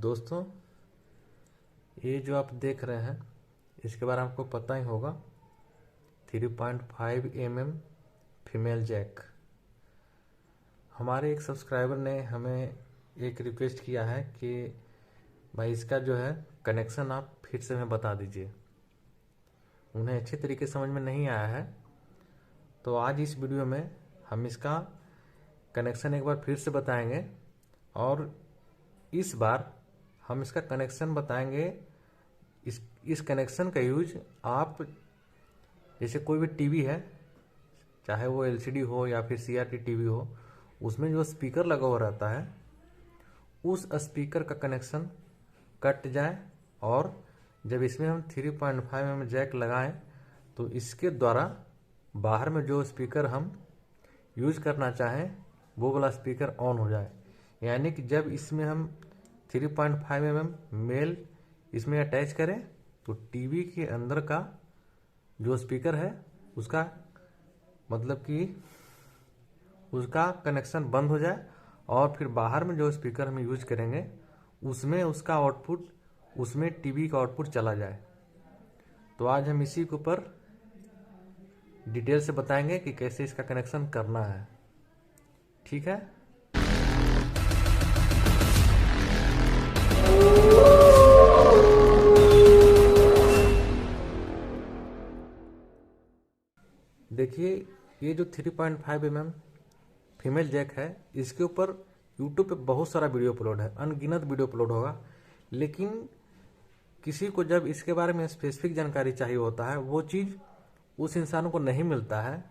दोस्तों, ये जो आप देख रहे हैं इसके बारे में आपको पता ही होगा। 3.5 mm फीमेल जैक। हमारे एक सब्सक्राइबर ने हमें एक रिक्वेस्ट किया है कि भाई इसका जो है कनेक्शन आप फिर से हमें बता दीजिए। उन्हें अच्छे तरीके समझ में नहीं आया है, तो आज इस वीडियो में हम इसका कनेक्शन एक बार फिर से बताएंगे और इस बार हम इसका कनेक्शन बताएंगे। इस कनेक्शन का यूज आप जैसे कोई भी टीवी है, चाहे वो एलसीडी हो या फिर सीआरटी टीवी हो, उसमें जो स्पीकर लगा हुआ रहता है उस स्पीकर का कनेक्शन कट जाए और जब इसमें हम 3.5 mm जैक लगाएं तो इसके द्वारा बाहर में जो स्पीकर हम यूज करना चाहें वो वाला स्पीकर ऑन हो जाए। यानी कि जब इसमें हम 3.5 mm मेल इसमें अटैच करें तो टीवी के अंदर का जो स्पीकर है उसका मतलब कि उसका कनेक्शन बंद हो जाए और फिर बाहर में जो स्पीकर हम यूज करेंगे उसमें उसका आउटपुट, उसमें टीवी का आउटपुट चला जाए। तो आज हम इसी के ऊपर डिटेल से बताएंगे कि कैसे इसका कनेक्शन करना है। ठीक है। देखिए, ये जो 3.5 mm फीमेल जैक है इसके ऊपर यूट्यूब पे बहुत सारा वीडियो अपलोड है, अनगिनत वीडियो अपलोड होगा। लेकिन किसी को जब इसके बारे में स्पेसिफिक जानकारी चाहिए होता है, वो चीज़ उस इंसान को नहीं मिलता है,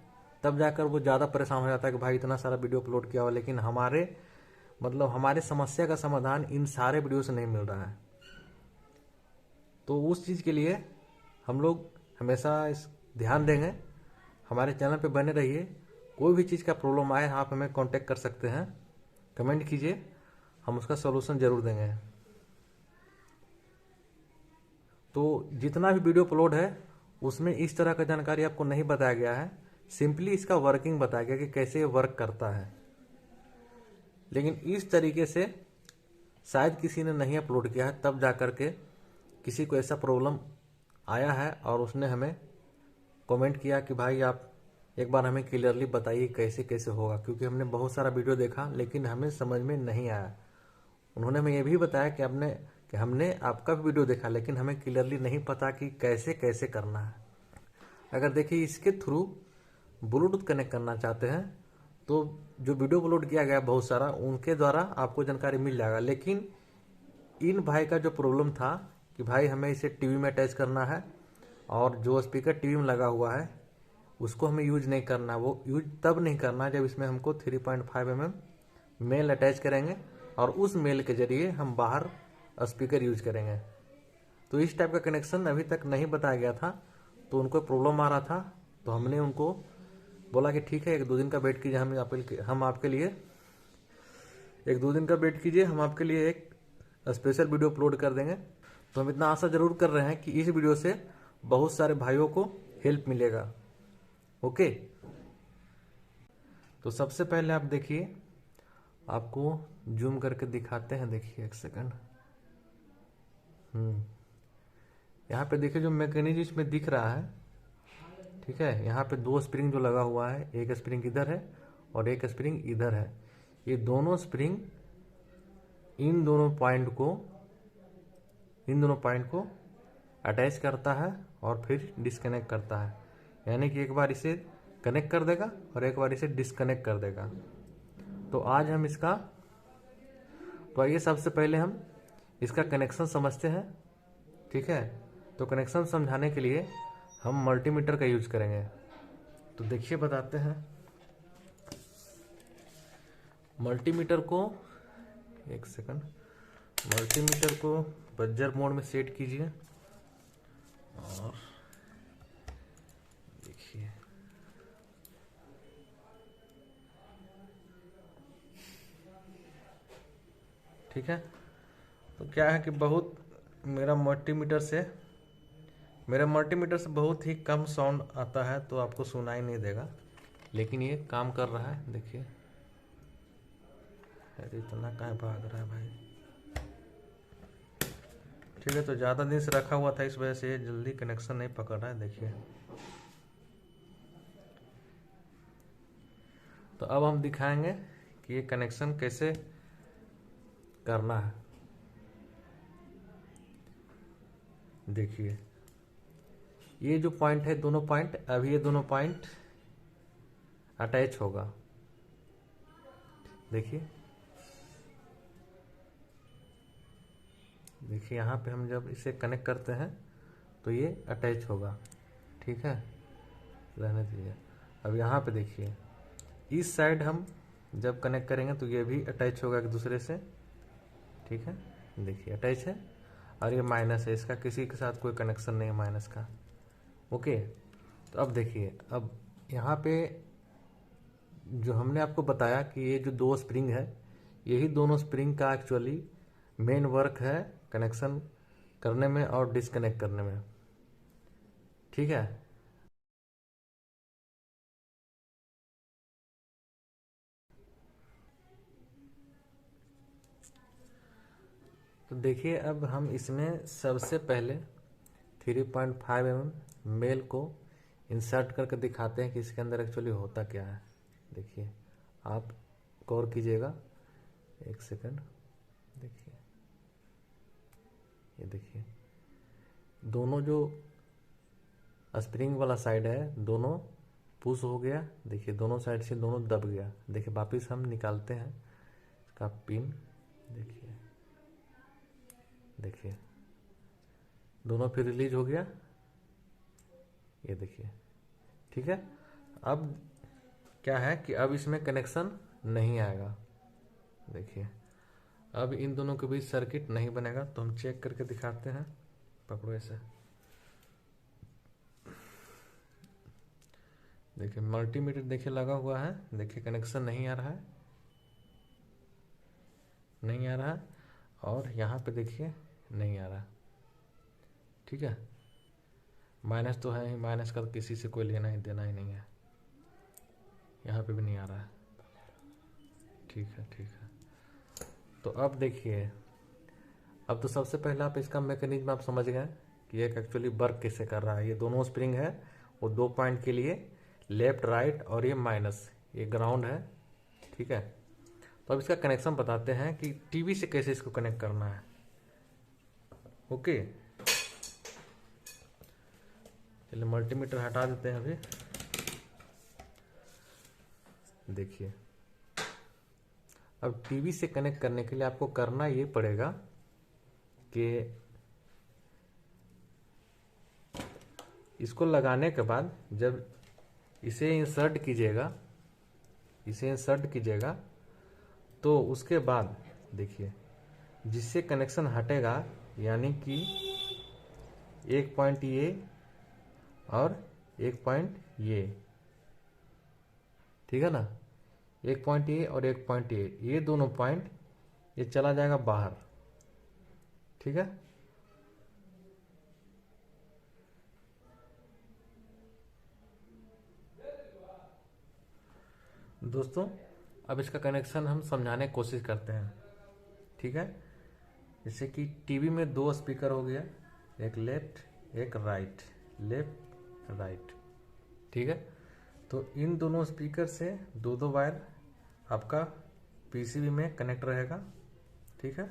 तब जाकर वो ज़्यादा परेशान हो जाता है कि भाई इतना सारा वीडियो अपलोड किया हुआ लेकिन हमारे समस्या का समाधान इन सारे वीडियो से नहीं मिल रहा है। तो उस चीज़ के लिए हम लोग हमेशा ध्यान देंगे। हमारे चैनल पे बने रहिए। कोई भी चीज़ का प्रॉब्लम आए आप हमें कांटेक्ट कर सकते हैं, कमेंट कीजिए, हम उसका सॉल्यूशन जरूर देंगे। तो जितना भी वीडियो अपलोड है उसमें इस तरह का जानकारी आपको नहीं बताया गया है, सिंपली इसका वर्किंग बताया गया कि कैसे ये वर्क करता है। लेकिन इस तरीके से शायद किसी ने नहीं अपलोड किया है, तब जाकर के किसी को ऐसा प्रॉब्लम आया है और उसने हमें कमेंट किया कि भाई आप एक बार हमें क्लियरली बताइए कैसे कैसे होगा, क्योंकि हमने बहुत सारा वीडियो देखा लेकिन हमें समझ में नहीं आया। उन्होंने हमें ये भी बताया कि हमने आपका भी वीडियो देखा लेकिन हमें क्लियरली नहीं पता कि कैसे कैसे करना है। अगर देखिए इसके थ्रू ब्लूटूथ कनेक्ट करना चाहते हैं तो जो वीडियो अपलोड किया गया बहुत सारा, उनके द्वारा आपको जानकारी मिल जाएगा। लेकिन इन भाई का जो प्रॉब्लम था कि भाई हमें इसे टीवी में अटैच करना है और जो स्पीकर टीवी में लगा हुआ है उसको हमें यूज नहीं करना। वो यूज तब नहीं करना जब इसमें हमको 3.5 mm मेल अटैच करेंगे और उस मेल के जरिए हम बाहर स्पीकर यूज करेंगे। तो इस टाइप का कनेक्शन अभी तक नहीं बताया गया था, तो उनको प्रॉब्लम आ रहा था। तो हमने उनको बोला कि ठीक है, 1-2 दिन का वेट कीजिए, हम आपके लिए 1-2 दिन का वेट कीजिए, हम आपके लिए एक स्पेशल वीडियो अपलोड कर देंगे। तो हम इतना आशा जरूर कर रहे हैं कि इस वीडियो से बहुत सारे भाइयों को हेल्प मिलेगा। ओके, तो सबसे पहले आप देखिए, आपको जूम करके दिखाते हैं। देखिए 1 सेकंड। यहाँ पे देखिए जो मैकेनिज्म इसमें दिख रहा है, ठीक है। यहाँ पे 2 स्प्रिंग जो लगा हुआ है, एक स्प्रिंग इधर है और एक स्प्रिंग इधर है। ये दोनों स्प्रिंग इन दोनों पॉइंट को अटैच करता है और फिर डिस्कनेक्ट करता है। यानी कि एक बार इसे कनेक्ट कर देगा और एक बार इसे डिस्कनेक्ट कर देगा। तो आज हम तो आइए सबसे पहले हम इसका कनेक्शन समझते हैं। ठीक है, तो कनेक्शन समझाने के लिए हम मल्टीमीटर का यूज करेंगे। तो देखिए बताते हैं। मल्टीमीटर को 1 सेकंड, मल्टीमीटर को बजर मोड में सेट कीजिए और देखिए ठीक है। तो क्या है कि मेरा मल्टीमीटर से बहुत ही कम साउंड आता है, तो आपको सुनाई नहीं देगा, लेकिन ये काम कर रहा है। देखिए, अरे इतना कहाँ भाग रहा है भाई। ठीक है। तो ज़्यादा दिन से रखा हुआ था, इस वजह से ये जल्दी कनेक्शन नहीं पकड़ रहा है। देखिए, तो अब हम दिखाएंगे कि ये कनेक्शन कैसे करना है। देखिए, ये जो पॉइंट है, दोनों पॉइंट, अभी ये दोनों पॉइंट अटैच होगा। देखिए, देखिए यहाँ पे हम जब इसे कनेक्ट करते हैं तो ये अटैच होगा। ठीक है, रहने दीजिए। अब यहाँ पे देखिए, इस साइड हम जब कनेक्ट करेंगे तो ये भी अटैच होगा एक दूसरे से। ठीक है, देखिए अटैच है। और ये माइनस है, इसका किसी के साथ कोई कनेक्शन नहीं है माइनस का। ओके, तो अब देखिए, अब यहाँ पे जो हमने आपको बताया कि ये जो दो स्प्रिंग है, यही दोनों स्प्रिंग का एक्चुअली मेन वर्क है कनेक्शन करने में और डिस्कनेक्ट करने में। ठीक है, तो देखिए अब हम इसमें सबसे पहले 3.5 mm मेल को इंसर्ट करके दिखाते हैं कि इसके अंदर एक्चुअली होता क्या है। देखिए, आप गौर कीजिएगा, एक सेकंड। देखिए, ये देखिए, दोनों जो स्प्रिंग वाला साइड है दोनों पुश हो गया। देखिए, दोनों साइड से दोनों दब गया। देखिए, वापिस हम निकालते हैं इसका पिन। देखिए, देखिए दोनों फिर रिलीज हो गया। ये देखिए, ठीक है। अब क्या है कि अब इसमें कनेक्शन नहीं आएगा। देखिए, अब इन दोनों के बीच सर्किट नहीं बनेगा। तो हम चेक करके दिखाते हैं, पकड़ो ऐसे। देखिए, मल्टीमीटर देखिए लगा हुआ है। देखिए, कनेक्शन नहीं आ रहा है, नहीं आ रहा है। और यहाँ पे देखिए नहीं आ रहा। ठीक है, माइनस तो है ही, माइनस का किसी से कोई लेना ही देना ही नहीं है। यहाँ पे भी नहीं आ रहा है। ठीक है, ठीक है। तो अब देखिए, अब तो सबसे पहले आप इसका मैकेनिज्म आप समझ गए कि ये एक्चुअली वर्क कैसे कर रहा है। ये दोनों स्प्रिंग है, वो दो पॉइंट के लिए लेफ्ट राइट, और ये माइनस, ये ग्राउंड है। ठीक है, तो अब इसका कनेक्शन बताते हैं कि टीवी से कैसे इसको कनेक्ट करना है। ओके, चलिए मल्टीमीटर हटा देते हैं अभी। देखिए, अब टीवी से कनेक्ट करने के लिए आपको करना ये पड़ेगा कि इसको लगाने के बाद जब इसे इंसर्ट कीजिएगा, इसे इंसर्ट कीजिएगा, तो उसके बाद देखिए, जिससे कनेक्शन हटेगा, यानी कि एक पॉइंट ये और एक पॉइंट ये, ठीक है ना, एक पॉइंट ये और एक पॉइंट ये दोनों पॉइंट ये चला जाएगा बाहर। ठीक है, दोस्तों अब इसका कनेक्शन हम समझाने की कोशिश करते हैं। ठीक है, जैसे कि टीवी में दो स्पीकर हो गया, एक लेफ्ट एक राइट, लेफ्ट राइट। ठीक है, तो इन दोनों स्पीकर से दो दो वायर आपका पीसीबी में कनेक्ट रहेगा। ठीक है,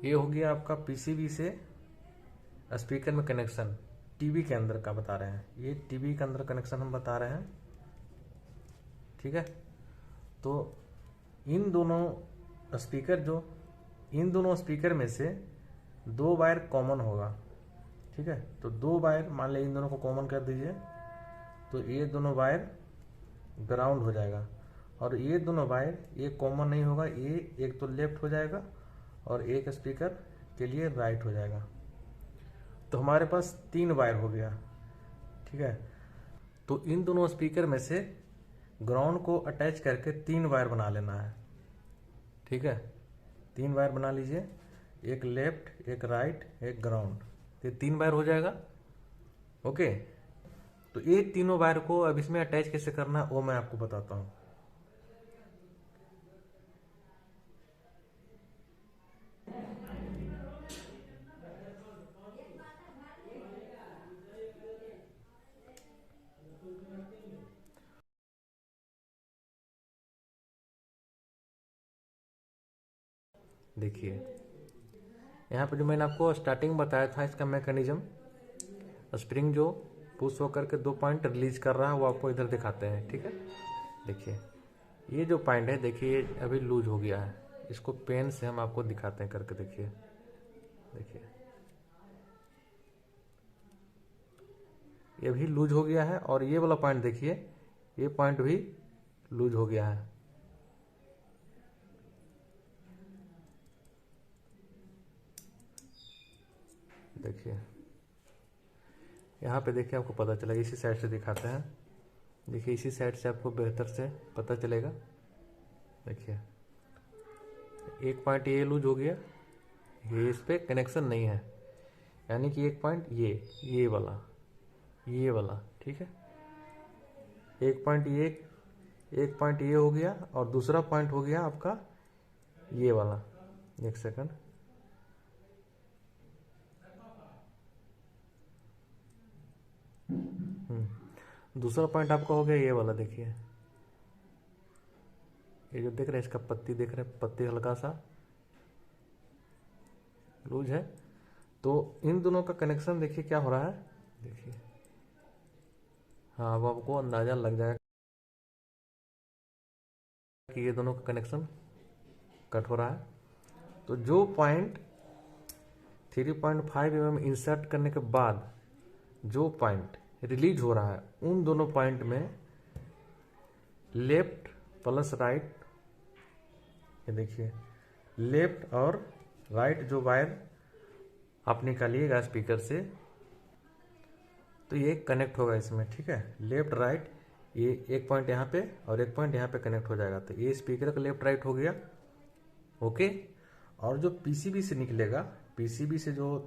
ये हो गया आपका पीसीबी से स्पीकर में कनेक्शन। टीवी के अंदर का बता रहे हैं, ये टीवी के अंदर कनेक्शन हम बता रहे हैं। ठीक है, तो इन दोनों स्पीकर, जो इन दोनों स्पीकर में से दो वायर कॉमन होगा। ठीक है, तो दो वायर मान लिया इन दोनों को कॉमन कर दीजिए, तो ये दोनों वायर ग्राउंड हो जाएगा। और ये दोनों वायर ये कॉमन नहीं होगा, ये एक तो लेफ्ट हो जाएगा और एक स्पीकर के लिए राइट हो जाएगा। तो हमारे पास तीन वायर हो गया। ठीक है, तो इन दोनों स्पीकर में से ग्राउंड को अटैच करके तीन वायर बना लेना है। ठीक है, तीन वायर बना लीजिए, एक लेफ्ट एक राइट एक ग्राउंड, ये तीन वायर हो जाएगा। ओके, तो ये तीनों वायर को अब इसमें अटैच कैसे करना है वो मैं आपको बताता हूं। देखिए यहाँ पे जो मैंने आपको स्टार्टिंग बताया था इसका मैकेनिज्म, स्प्रिंग जो पुश होकर के 2 पॉइंट रिलीज कर रहा है वो आपको इधर दिखाते हैं। ठीक है, देखिए ये जो पॉइंट है देखिए अभी लूज हो गया है, इसको पेन से हम आपको दिखाते हैं करके। देखिए देखिए ये भी लूज हो गया है, और ये वाला पॉइंट देखिए ये पॉइंट भी लूज हो गया है। देखिए यहाँ पे देखिए आपको पता चलेगा, इसी साइड से दिखाते हैं। देखिए इसी साइड से आपको बेहतर से पता चलेगा। देखिए एक पॉइंट ये लूज हो गया, ये इस पे कनेक्शन नहीं है, यानी कि एक पॉइंट ये वाला ठीक है, एक पॉइंट ये हो गया, और दूसरा पॉइंट हो गया आपका ये वाला। एक सेकंड, दूसरा पॉइंट आपका हो गया ये वाला। देखिए ये जो देख रहे हैं इसका पत्ती देख रहे हैं, पत्ती हल्का सा लूज है। तो इन दोनों का कनेक्शन देखिए क्या हो रहा है। देखिए हाँ, अब आपको अंदाजा लग जाएगा कि ये दोनों का कनेक्शन कट हो रहा है। तो जो पॉइंट 3.5 mm इंसर्ट करने के बाद जो पॉइंट रिलीज हो रहा है, उन दोनों पॉइंट में लेफ्ट प्लस राइट, ये देखिए लेफ्ट और राइट जो वायर आप निकालिएगा स्पीकर से, तो ये कनेक्ट होगा इसमें। ठीक है, लेफ्ट राइट, ये एक पॉइंट यहाँ पे और एक पॉइंट यहाँ पे कनेक्ट हो जाएगा। तो ये स्पीकर का लेफ्ट राइट हो गया। ओके, और जो पीसीबी से निकलेगा, पीसीबी से जो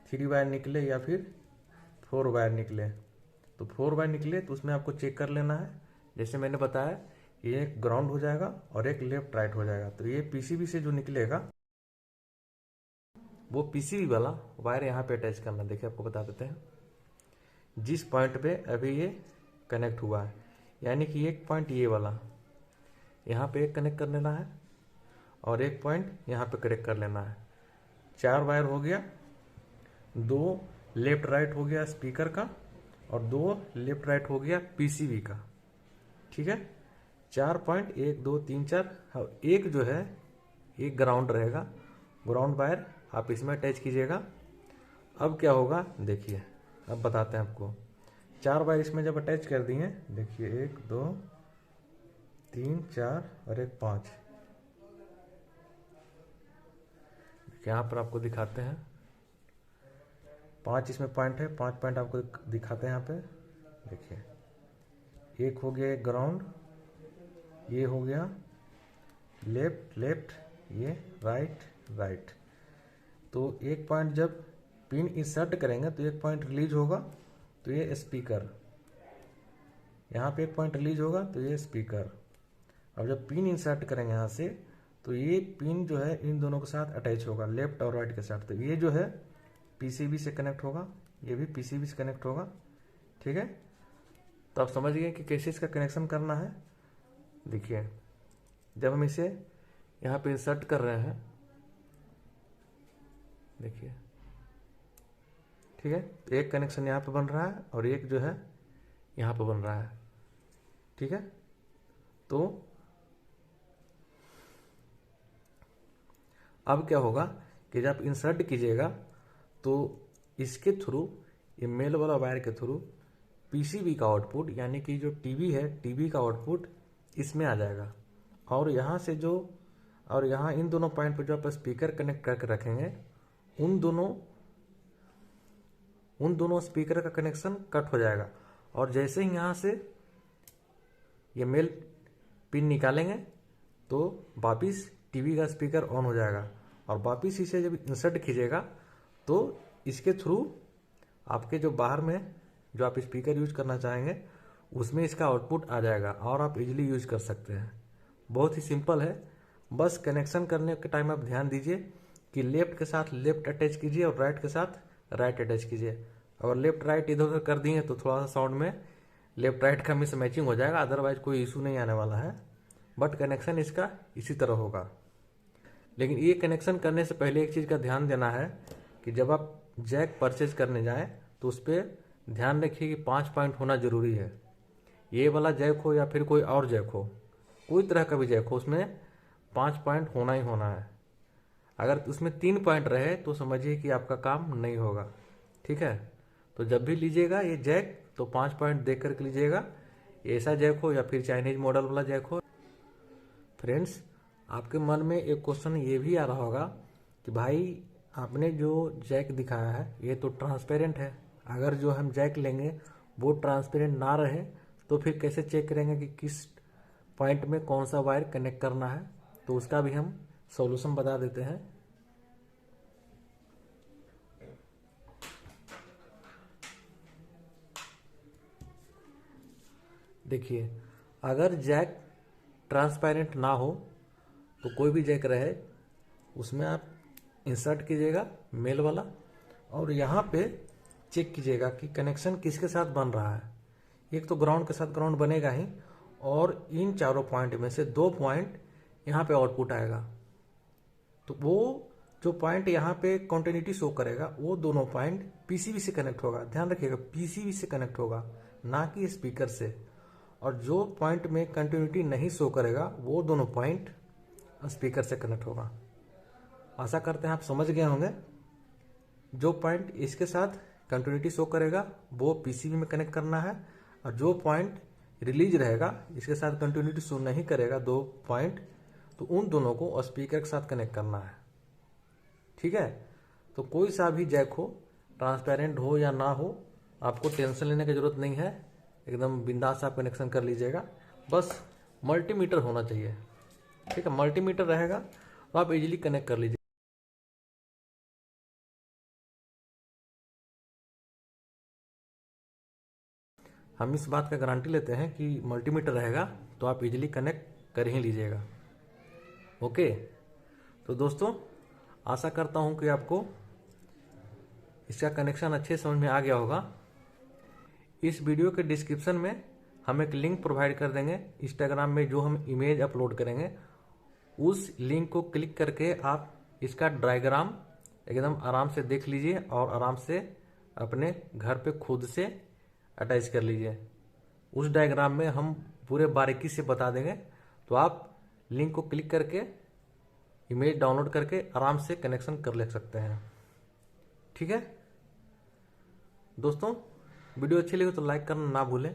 3 वायर निकले या फिर 4 वायर निकले, तो 4 वायर निकले तो उसमें आपको चेक कर लेना है। जैसे मैंने बताया ये एक ग्राउंड हो जाएगा और एक लेफ्ट राइट हो जाएगा। तो ये पीसीबी से जो निकलेगा वो पीसीबी वाला वायर यहाँ पे अटैच करना। देखिए आपको बता देते हैं, जिस पॉइंट पे अभी ये कनेक्ट हुआ है, यानी कि एक पॉइंट ये वाला यहाँ पे एक कनेक्ट कर लेना है और एक पॉइंट यहाँ पे कनेक्ट कर लेना है। 4 वायर हो गया, 2 लेफ्ट राइट हो गया स्पीकर का और 2 लेफ्ट राइट हो गया पीसीबी का। ठीक है, 4 पॉइंट 1 2 3 4, एक जो है एक ग्राउंड रहेगा, ग्राउंड वायर आप इसमें अटैच कीजिएगा। अब क्या होगा देखिए, अब बताते हैं आपको। 4 वायर इसमें जब अटैच कर दिए, देखिए 1 2 3 4 और एक 5, यहाँ पर आपको दिखाते हैं 5 इसमें पॉइंट है, 5 पॉइंट आपको दिखाते हैं यहाँ पे। देखिए एक हो गया एक ग्राउंड, ये हो गया लेफ्ट लेफ्ट, ये राइट राइट। तो एक पॉइंट जब पिन इंसर्ट करेंगे तो एक पॉइंट रिलीज होगा, तो ये स्पीकर, यहाँ पे एक पॉइंट रिलीज होगा तो ये स्पीकर। अब जब पिन इंसर्ट करेंगे यहाँ से, तो ये पिन जो है इन दोनों के साथ अटैच होगा, लेफ्ट और राइट के साथ। तो ये जो है पीसीबी से कनेक्ट होगा, ये भी पीसीबी से कनेक्ट होगा। ठीक है, तो आप समझ गए कि कैसे इसका कनेक्शन करना है। देखिए जब हम इसे यहाँ पे इंसर्ट कर रहे हैं, देखिए ठीक है, तो एक कनेक्शन यहाँ पे बन रहा है और एक जो है यहाँ पे बन रहा है। ठीक है, तो अब क्या होगा कि जब आप इंसर्ट कीजिएगा तो इसके थ्रू, ये मेल वाला वायर के थ्रू पीसीबी का आउटपुट, यानी कि जो टीवी है टीवी का आउटपुट इसमें आ जाएगा। और यहाँ से जो, और यहाँ इन दोनों पॉइंट पर जो आप स्पीकर कनेक्ट करके रखेंगे, उन दोनों स्पीकर का कनेक्शन कट हो जाएगा। और जैसे ही यहाँ से ये मेल पिन निकालेंगे तो वापिस टीवी का स्पीकर ऑन हो जाएगा, और वापिस इसे जब इंसर्ट कीजिएगा तो इसके थ्रू आपके जो बाहर में जो आप स्पीकर यूज करना चाहेंगे उसमें इसका आउटपुट आ जाएगा और आप इजीली यूज कर सकते हैं। बहुत ही सिंपल है, बस कनेक्शन करने के टाइम आप ध्यान दीजिए कि लेफ्ट के साथ लेफ्ट अटैच कीजिए और राइट के साथ राइट अटैच कीजिए। अगर लेफ्ट राइट इधर उधर कर दिए तो थोड़ा सा साउंड में लेफ्ट राइट का मिस मैचिंग हो जाएगा, अदरवाइज कोई इशू नहीं आने वाला है। बट कनेक्शन इसका इसी तरह होगा। लेकिन ये कनेक्शन करने से पहले एक चीज़ का ध्यान देना है कि जब आप जैक परचेज करने जाएं तो उस पर ध्यान रखिए कि 5 पॉइंट होना ज़रूरी है। ये वाला जैक हो या फिर कोई और जैक हो, कोई तरह का भी जैक हो, उसमें 5 पॉइंट होना ही होना है। अगर उसमें 3 पॉइंट रहे तो समझिए कि आपका काम नहीं होगा। ठीक है, तो जब भी लीजिएगा ये जैक तो 5 पॉइंट देख करके लीजिएगा, ऐसा जैक हो या फिर चाइनीज मॉडल वाला जैक हो। फ्रेंड्स, आपके मन में एक क्वेश्चन ये भी आ रहा होगा कि भाई आपने जो जैक दिखाया है ये तो ट्रांसपेरेंट है, अगर जो हम जैक लेंगे वो ट्रांसपेरेंट ना रहे तो फिर कैसे चेक करेंगे कि किस पॉइंट में कौन सा वायर कनेक्ट करना है। तो उसका भी हम सॉल्यूशन बता देते हैं। देखिए, अगर जैक ट्रांसपेरेंट ना हो तो कोई भी जैक रहे उसमें आप इंसर्ट कीजिएगा मेल वाला, और यहाँ पे चेक कीजिएगा कि कनेक्शन किसके साथ बन रहा है। एक तो ग्राउंड के साथ ग्राउंड बनेगा ही, और इन चारों पॉइंट में से 2 पॉइंट यहाँ पे आउटपुट आएगा। तो वो जो पॉइंट यहाँ पे कंटिन्यूटी शो करेगा वो दोनों पॉइंट पीसीबी से कनेक्ट होगा। ध्यान रखिएगा, पीसीबी से कनेक्ट होगा, ना कि स्पीकर से। और जो पॉइंट में कंटिन्यूटी नहीं शो करेगा वो दोनों पॉइंट स्पीकर से कनेक्ट होगा। आशा करते हैं आप समझ गए होंगे। जो पॉइंट इसके साथ कंटिन्यूटी शो करेगा वो पीसीबी में कनेक्ट करना है, और जो पॉइंट रिलीज रहेगा इसके साथ कंटिन्यूटी शो नहीं करेगा 2 पॉइंट, तो उन दोनों को स्पीकर के साथ कनेक्ट करना है। ठीक है, तो कोई सा भी जैक हो, ट्रांसपेरेंट हो या ना हो, आपको टेंशन लेने की जरूरत नहीं है। एकदम बिंदास आप कनेक्शन कर लीजिएगा। बस मल्टीमीटर होना चाहिए। ठीक है, मल्टीमीटर रहेगा तो आप इजीली कनेक्ट कर लीजिए। हम इस बात का गारंटी लेते हैं कि मल्टीमीटर रहेगा तो आप इजीली कनेक्ट कर ही लीजिएगा। ओके, तो दोस्तों आशा करता हूं कि आपको इसका कनेक्शन अच्छे समझ में आ गया होगा। इस वीडियो के डिस्क्रिप्शन में हम एक लिंक प्रोवाइड कर देंगे इंस्टाग्राम में, जो हम इमेज अपलोड करेंगे उस लिंक को क्लिक करके आप इसका डायग्राम एकदम आराम से देख लीजिए और आराम से अपने घर पे खुद से अटैच कर लीजिए। उस डायग्राम में हम पूरे बारीकी से बता देंगे, तो आप लिंक को क्लिक करके इमेज डाउनलोड करके आराम से कनेक्शन कर ले सकते हैं। ठीक है दोस्तों, वीडियो अच्छी लगी तो लाइक करना ना भूलें।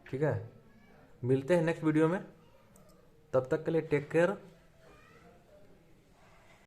ठीक है, मिलते हैं नेक्स्ट वीडियो में, तब तक के लिए टेक केयर।